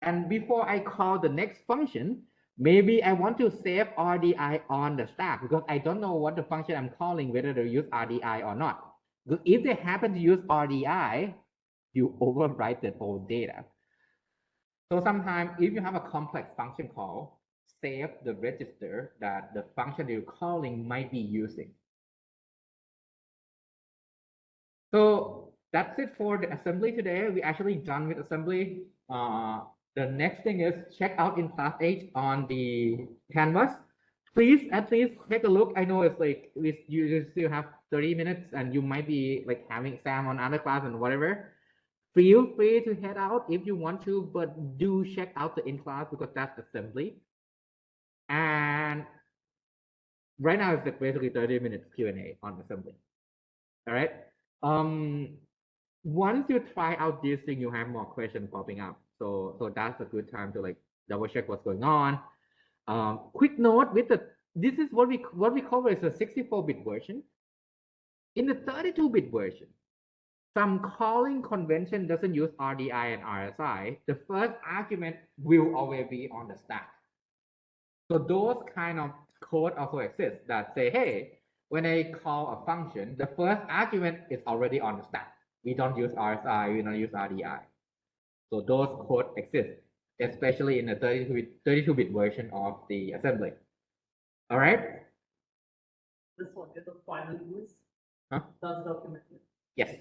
And before I call the next function, maybe I want to save RDI on the stack because I don't know what the function I'm calling, whether they use RDI or not. Because if they happen to use RDI, you overwrite the old data. So sometimes if you have a complex function call, save the register that the function you're calling might be using. So that's it for the assembly today. We're actually done with assembly. The next thing is check out in class 8 on the canvas. Please at least take a look. I know it's like you still have 30 minutes and you might be like having exam on other class and whatever. Feel free to head out if you want to, but do check out the in-class because that's assembly. And right now it's like basically 30 minutes Q&A on assembly. All right. Once you try out this thing, you have more questions popping up. So that's a good time to like double check what's going on. Quick note with this is what we cover is a 64-bit version. In the 32-bit version, some calling convention doesn't use RDI and RSI. The first argument will always be on the stack. So those kind of code also exist that say, hey, when I call a function, the first argument is already on the stack. We don't use RSI, we don't use RDI. So those code exist, especially in the 32-bit version of the assembly. All right? This one is the final use. Huh? That's documented. Yes.